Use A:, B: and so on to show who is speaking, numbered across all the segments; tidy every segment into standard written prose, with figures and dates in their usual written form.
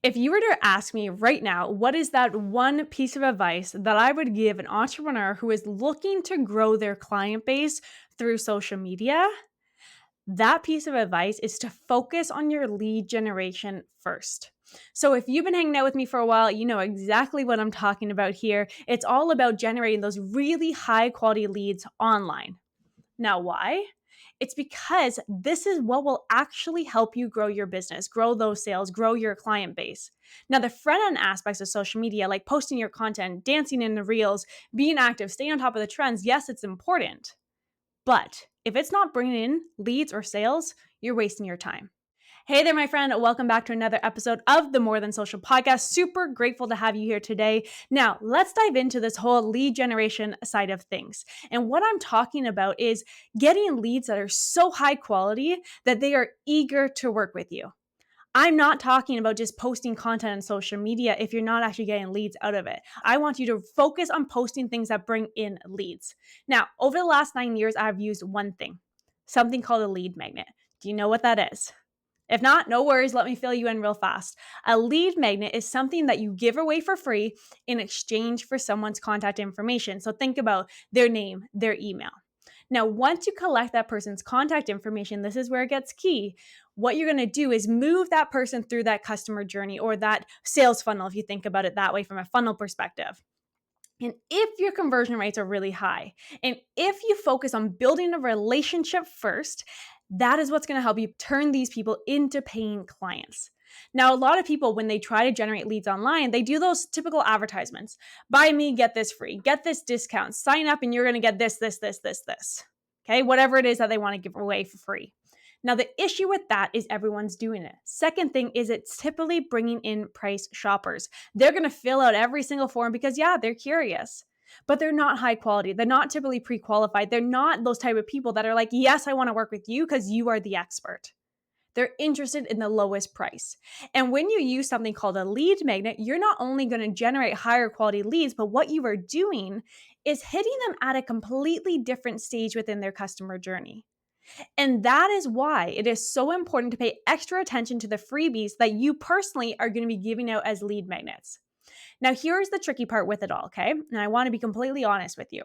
A: If you were to ask me right now, what is that one piece of advice that I would give an entrepreneur who is looking to grow their client base through social media? That piece of advice is to focus on your lead generation first. So, if you've been hanging out with me for a while, you know exactly what I'm talking about here. It's all about generating those really high quality leads online. Now, why? It's because this is what will actually help you grow your business, grow those sales, grow your client base. Now, the front end aspects of social media, like posting your content, dancing in the reels, being active, staying on top of the trends, yes, it's important. But if it's not bringing in leads or sales, you're wasting your time. Hey there, my friend. Welcome back to another episode of the More Than Social podcast. Super grateful to have you here today. Now, let's dive into this whole lead generation side of things. And what I'm talking about is getting leads that are so high quality that they are eager to work with you. I'm not talking about just posting content on social media if you're not actually getting leads out of it. I want you to focus on posting things that bring in leads. Now, over the last 9 years, I've used one thing, something called a lead magnet. Do you know what that is? If not, no worries, let me fill you in real fast. A lead magnet is something that you give away for free in exchange for someone's contact information. So think about their name, their email. Now, once you collect that person's contact information, this is where it gets key. What you're going to do is move that person through that customer journey or that sales funnel, if you think about it that way from a funnel perspective. And if your conversion rates are really high, and if you focus on building a relationship first, that is what's going to help you turn these people into paying clients. Now, a lot of people, when they try to generate leads online, they do those typical advertisements. Buy me, get this free, get this discount, sign up, and you're going to get this. Okay, whatever it is that they want to give away for free. Now, the issue with that is everyone's doing it. Second thing is it's typically bringing in price shoppers. They're going to fill out every single form because, yeah, they're curious, but they're not high quality. They're not typically pre-qualified. They're not those type of people that are like, yes, I want to work with you because you are the expert. They're interested in the lowest price. And when you use something called a lead magnet, you're not only going to generate higher quality leads, but what you are doing is hitting them at a completely different stage within their customer journey. And that is why it is so important to pay extra attention to the freebies that you personally are going to be giving out as lead magnets. Now, here's the tricky part with it all, okay? And I want to be completely honest with you.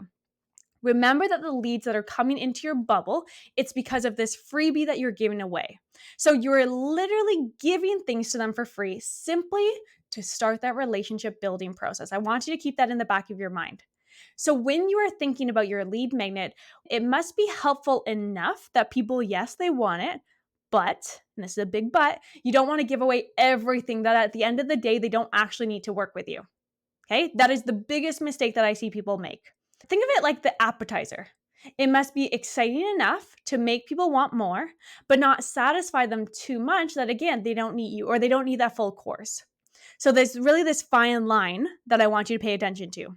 A: Remember that the leads that are coming into your bubble, it's because of this freebie that you're giving away. So you're literally giving things to them for free simply to start that relationship building process. I want you to keep that in the back of your mind. So when you are thinking about your lead magnet, it must be helpful enough that people, yes, they want it, but, and this is a big but, you don't want to give away everything that at the end of the day, they don't actually need to work with you. Okay? That is the biggest mistake that I see people make. Think of it like the appetizer. It must be exciting enough to make people want more, but not satisfy them too much that, again, they don't need you or they don't need that full course. So there's really this fine line that I want you to pay attention to.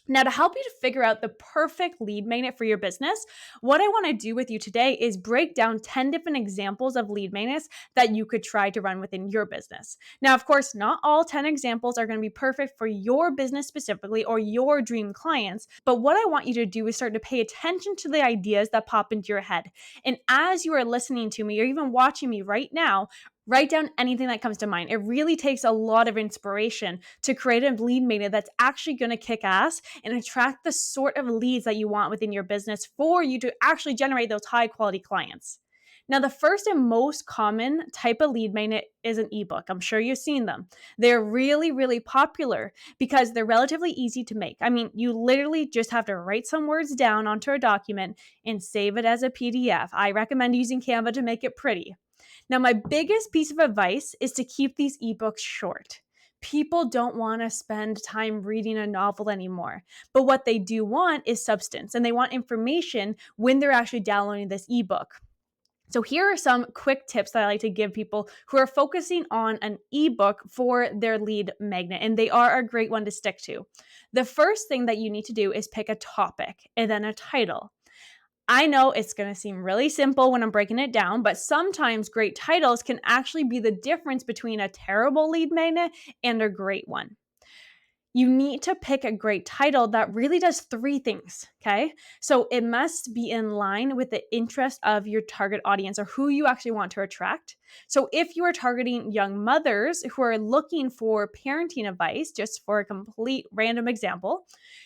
A: Now, to help you to figure out the perfect lead magnet for your business, what I want to do with you today is break down 10 different examples of lead magnets that you could try to run within your business. Now, of course, not all 10 examples are going to be perfect for your business specifically or your dream clients, but what I want you to do is start to pay attention to the ideas that pop into your head. And as you are listening to me or even watching me right now, write down anything that comes to mind. It really takes a lot of inspiration to create a lead magnet that's actually going to kick ass and attract the sort of leads that you want within your business for you to actually generate those high quality clients. Now, the first and most common type of lead magnet is an ebook. I'm sure you've seen them. They're really, really popular because they're relatively easy to make. I mean, you literally just have to write some words down onto a document and save it as a PDF. I recommend using Canva to make it pretty. Now, my biggest piece of advice is to keep these ebooks short. People don't want to spend time reading a novel anymore, but what they do want is substance and they want information when they're actually downloading this ebook. So here are some quick tips that I like to give people who are focusing on an ebook for their lead magnet, and they are a great one to stick to. The first thing that you need to do is pick a topic and then a title. I know it's going to seem really simple when I'm breaking it down, but sometimes great titles can actually be the difference between a terrible lead magnet and a great one. You need to pick a great title that really does three things, okay? So it must be in line with the interest of your target audience or who you actually want to attract. So if you are targeting young mothers who are looking for parenting advice, just for a complete random example,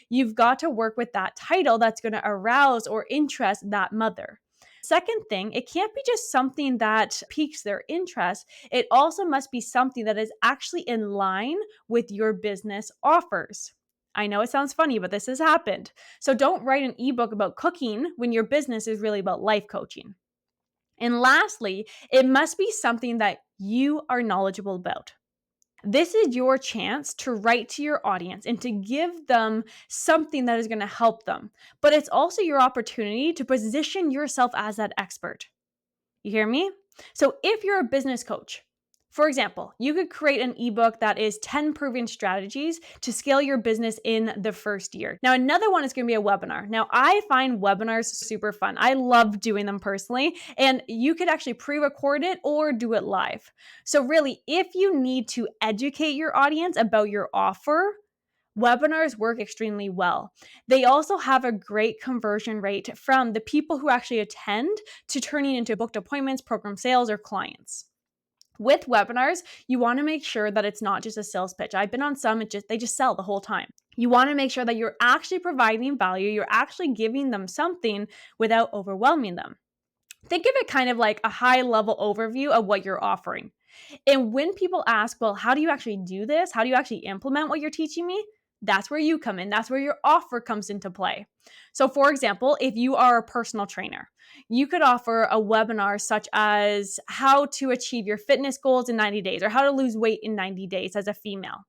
A: you've got to work with that title that's going to arouse or interest that mother. Second thing, it can't be just something that piques their interest. It also must be something that is actually in line with your business offers. I know it sounds funny, but this has happened. So don't write an ebook about cooking when your business is really about life coaching. And lastly, it must be something that you are knowledgeable about. This is your chance to write to your audience and to give them something that is going to help them. But it's also your opportunity to position yourself as that expert. You hear me? So if you're a business coach, for example, you could create an ebook that is 10 proven strategies to scale your business in the first year. Now, another one is going to be a webinar. Now, I find webinars super fun. I love doing them personally, and you could actually pre-record it or do it live. So really, if you need to educate your audience about your offer, webinars work extremely well. They also have a great conversion rate from the people who actually attend to turning into booked appointments, program sales, or clients. With webinars, you want to make sure that it's not just a sales pitch. I've been on some, they just sell the whole time. You want to make sure that you're actually providing value, you're actually giving them something without overwhelming them. Think of it kind of like a high level overview of what you're offering. And when people ask, well, how do you actually do this? How do you actually implement what you're teaching me? That's where you come in. That's where your offer comes into play. So, for example, if you are a personal trainer, you could offer a webinar such as how to achieve your fitness goals in 90 days or how to lose weight in 90 days as a female.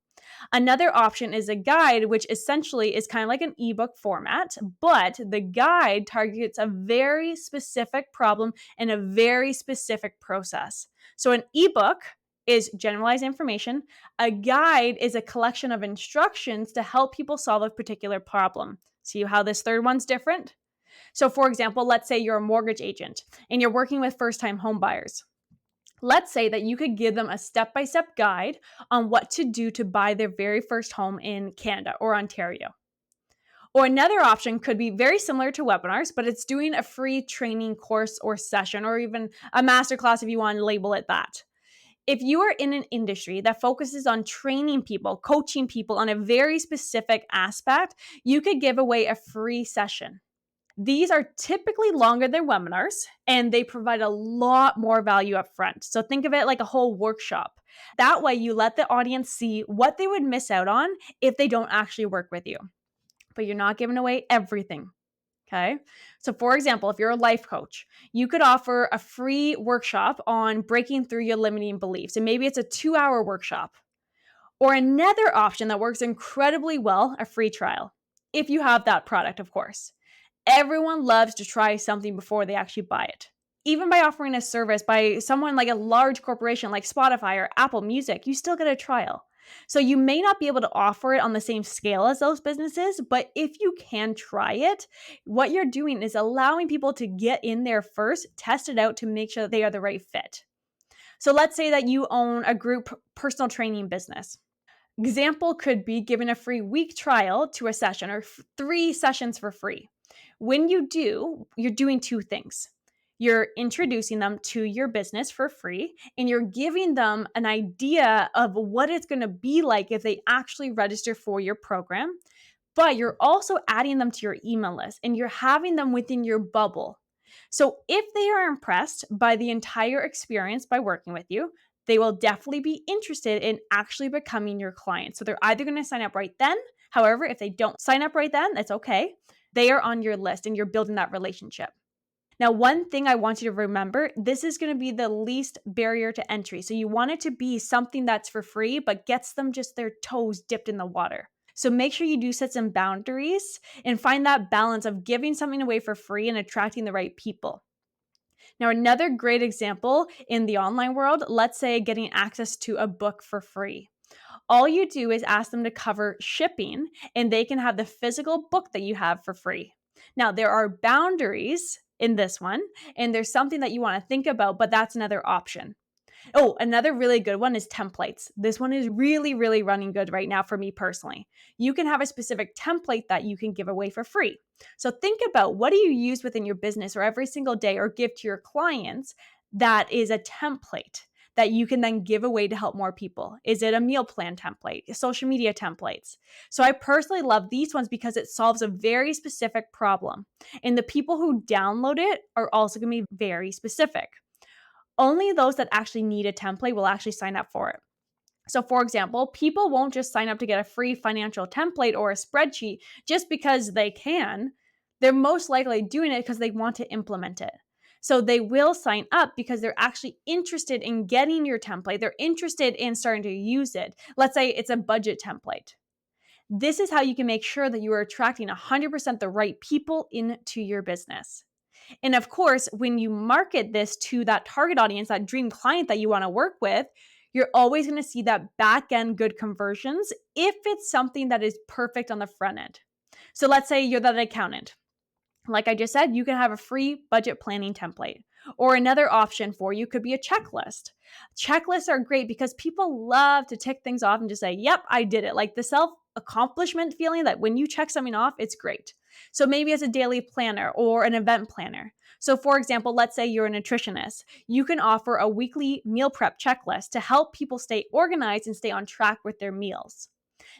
A: Another option is a guide, which essentially is kind of like an ebook format, but the guide targets a very specific problem and a very specific process. So an ebook is generalized information. A guide is a collection of instructions to help people solve a particular problem. See how this third one's different? So, for example, let's say you're a mortgage agent and you're working with first time home buyers. Let's say that you could give them a step-by-step guide on what to do to buy their very first home in Canada or Ontario. Or another option could be very similar to webinars, but it's doing a free training course or session, or even a masterclass if you want to label it that. If you are in an industry that focuses on training people, coaching people on a very specific aspect, you could give away a free session. These are typically longer than webinars, and they provide a lot more value up front. So think of it like a whole workshop. That way, you let the audience see what they would miss out on if they don't actually work with you. But you're not giving away everything. Okay. So, for example, if you're a life coach, you could offer a free workshop on breaking through your limiting beliefs. And maybe it's a 2-hour workshop. Or another option that works incredibly well, a free trial, if you have that product, of course. Everyone loves to try something before they actually buy it. Even by offering a service by someone like a large corporation like Spotify or Apple Music, you still get a trial. So you may not be able to offer it on the same scale as those businesses, but if you can try it, what you're doing is allowing people to get in there first, test it out to make sure that they are the right fit. So let's say that you own a group personal training business. Example could be giving a free week trial to a session or 3 sessions for free. When you do, you're doing 2 things. You're introducing them to your business for free, and you're giving them an idea of what it's going to be like if they actually register for your program. But you're also adding them to your email list and you're having them within your bubble. So if they are impressed by the entire experience by working with you, they will definitely be interested in actually becoming your client. So they're either going to sign up right then. However, if they don't sign up right then, that's okay. They are on your list and you're building that relationship. Now, one thing I want you to remember, this is going to be the least barrier to entry. So you want it to be something that's for free, but gets them just their toes dipped in the water. So make sure you do set some boundaries and find that balance of giving something away for free and attracting the right people. Now, another great example in the online world, let's say getting access to a book for free. All you do is ask them to cover shipping and they can have the physical book that you have for free. Now, there are boundaries in this one, and there's something that you want to think about, but that's another option. Oh, another really good one is templates. This one is really, really running good right now for me personally. You can have a specific template that you can give away for free. So think about, what do you use within your business or every single day or give to your clients that is a template that you can then give away to help more people? Is it a meal plan template, social media templates? So I personally love these ones because it solves a very specific problem. And the people who download it are also going to be very specific. Only those that actually need a template will actually sign up for it. So, for example, people won't just sign up to get a free financial template or a spreadsheet just because they can. They're most likely doing it because they want to implement it. So, they will sign up because they're actually interested in getting your template. They're interested in starting to use it. Let's say it's a budget template. This is how you can make sure that you are attracting 100% the right people into your business. And of course, when you market this to that target audience, that dream client that you want to work with, you're always going to see that back end good conversions if it's something that is perfect on the front end. So let's say you're that accountant. Like I just said, you can have a free budget planning template. Or another option for you could be a checklist. Checklists are great because people love to tick things off and just say, yep, I did it. Like the self accomplishment feeling that when you check something off, it's great. So maybe it's a daily planner or an event planner. So, for example, let's say you're a nutritionist. You can offer a weekly meal prep checklist to help people stay organized and stay on track with their meals.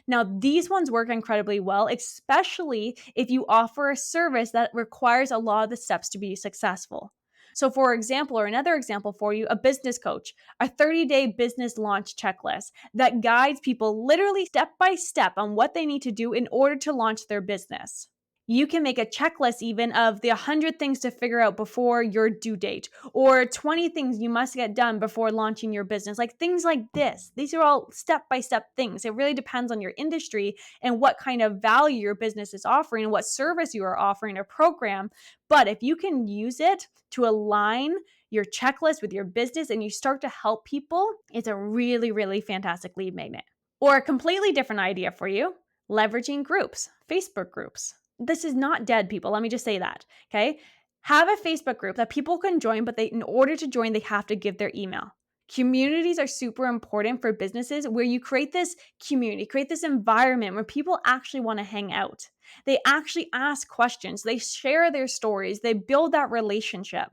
A: Now, these ones work incredibly well, especially if you offer a service that requires a lot of the steps to be successful. So, for example, or another example for you, a business coach, a 30-day business launch checklist that guides people literally step by step on what they need to do in order to launch their business. You can make a checklist even of the 100 things to figure out before your due date, or 20 things you must get done before launching your business. Like things like this. These are all step by step things. It really depends on your industry and what kind of value your business is offering and what service you are offering or program. But if you can use it to align your checklist with your business and you start to help people, it's a really, really fantastic lead magnet. Or a completely different idea for you, leveraging groups, Facebook groups. This is not dead, people. Let me just say that. Okay. Have a Facebook group that people can join, but in order to join, they have to give their email. Communities are super important for businesses where you create this community, create this environment where people actually want to hang out. They actually ask questions, they share their stories, they build that relationship.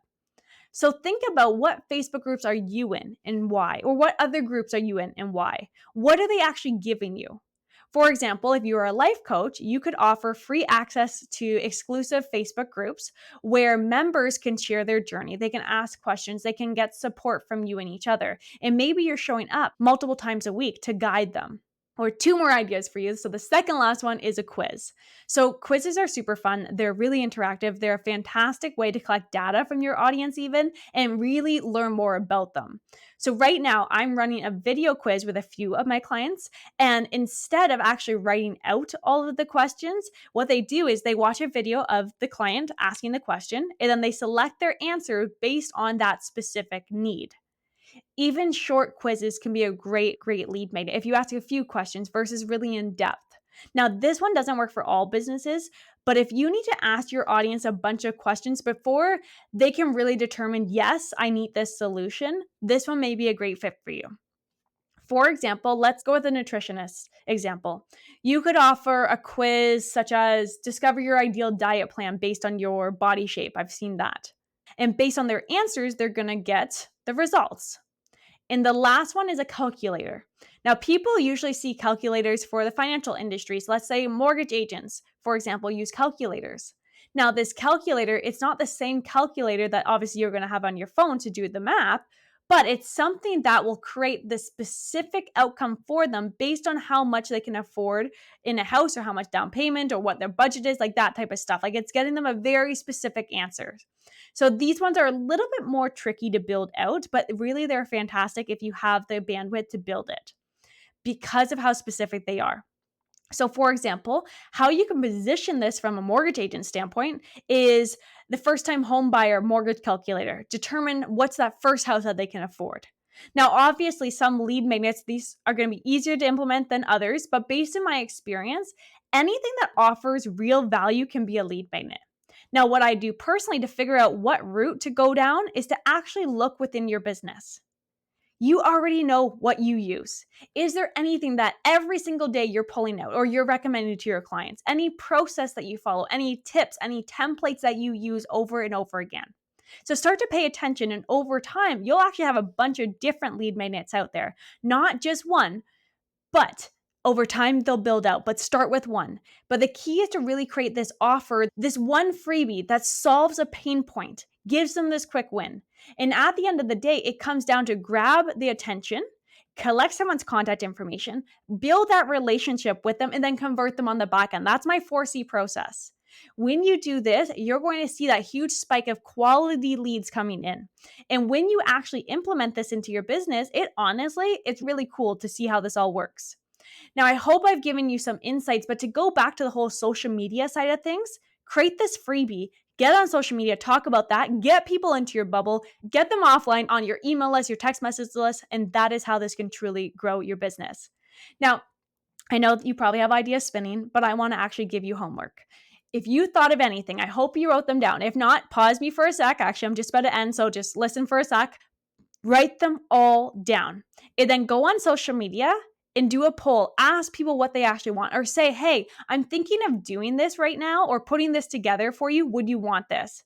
A: So think about, what Facebook groups are you in and why? Or what other groups are you in and why? What are they actually giving you? For example, if you are a life coach, you could offer free access to exclusive Facebook groups where members can share their journey. They can ask questions, they can get support from you and each other. And maybe you're showing up multiple times a week to guide them. Or two more ideas for you. So the second last one is a quiz. So quizzes are super fun. They're really interactive. They're a fantastic way to collect data from your audience even and really learn more about them. So right now I'm running a video quiz with a few of my clients. And instead of actually writing out all of the questions, what they do is they watch a video of the client asking the question, and then they select their answer based on that specific need. Even short quizzes can be a great, great lead magnet if you ask a few questions versus really in depth. Now, this one doesn't work for all businesses, but if you need to ask your audience a bunch of questions before they can really determine, yes, I need this solution, this one may be a great fit for you. For example, let's go with a nutritionist example. You could offer a quiz such as discover your ideal diet plan based on your body shape. I've seen that. And based on their answers, they're going to get the results. And the last one is a calculator. Now, people usually see calculators for the financial industry. So let's say mortgage agents, for example, use calculators. Now, this calculator, it's not the same calculator that obviously you're going to have on your phone to do the math, but it's something that will create the specific outcome for them based on how much they can afford in a house or how much down payment or what their budget is, like that type of stuff. Like it's getting them a very specific answer. So these ones are a little bit more tricky to build out, but really they're fantastic if you have the bandwidth to build it because of how specific they are. So, for example, how you can position this from a mortgage agent standpoint is the first time home buyer mortgage calculator. Determine what's that first house that they can afford. Now, obviously, some lead magnets, these are going to be easier to implement than others, but based on my experience, anything that offers real value can be a lead magnet. Now, what I do personally to figure out what route to go down is to actually look within your business. You already know what you use. Is there anything that every single day you're pulling out or you're recommending to your clients? Any process that you follow, any tips, any templates that you use over and over again? So start to pay attention, and over time, you'll actually have a bunch of different lead magnets out there, not just one, but over time, they'll build out, but start with one. But the key is to really create this offer, this one freebie that solves a pain point, gives them this quick win. And at the end of the day, it comes down to grab the attention, collect someone's contact information, build that relationship with them, and then convert them on the back end. That's my 4C process. When you do this, you're going to see that huge spike of quality leads coming in. And when you actually implement this into your business, it's really cool to see how this all works. Now, I hope I've given you some insights, but to go back to the whole social media side of things, create this freebie, get on social media, talk about that, get people into your bubble, get them offline on your email list, your text message list, and that is how this can truly grow your business. Now, I know that you probably have ideas spinning, but I want to actually give you homework. If you thought of anything, I hope you wrote them down. If not, pause me for a sec. Actually, I'm just about to end, so just listen for a sec. Write them all down. And then go on social media and do a poll. Ask people what they actually want, or say, hey, I'm thinking of doing this right now or putting this together for you. Would you want this?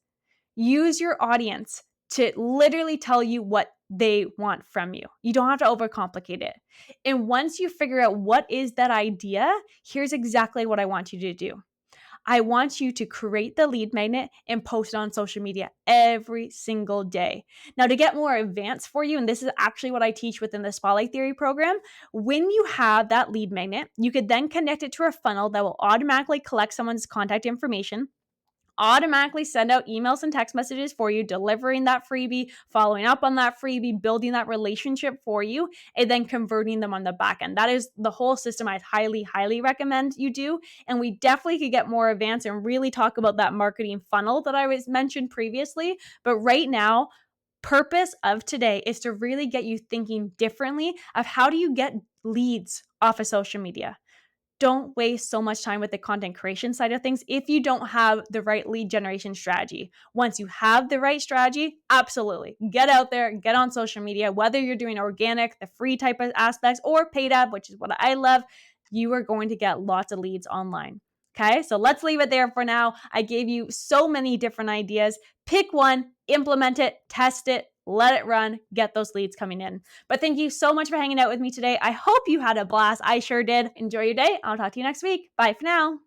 A: Use your audience to literally tell you what they want from you. You don't have to overcomplicate it. And once you figure out what is that idea, here's exactly what I want you to do. I want you to create the lead magnet and post it on social media every single day. Now, to get more advanced for you, and this is actually what I teach within the Spotlight Theory program, when you have that lead magnet, you could then connect it to a funnel that will automatically collect someone's contact information, automatically send out emails and text messages for you, delivering that freebie, following up on that freebie, building that relationship for you, and then converting them on the back end. That is the whole system I highly, highly recommend you do. And we definitely could get more advanced and really talk about that marketing funnel that I was mentioned previously. But right now, purpose of today is to really get you thinking differently of how do you get leads off of social media. Don't waste so much time with the content creation side of things if you don't have the right lead generation strategy. Once you have the right strategy, absolutely get out there, get on social media, whether you're doing organic, the free type of aspects, or paid ad, which is what I love, you are going to get lots of leads online. Okay, so let's leave it there for now. I gave you so many different ideas. Pick one, implement it, test it, let it run, get those leads coming in. But thank you so much for hanging out with me today. I hope you had a blast. I sure did. Enjoy your day. I'll talk to you next week. Bye for now.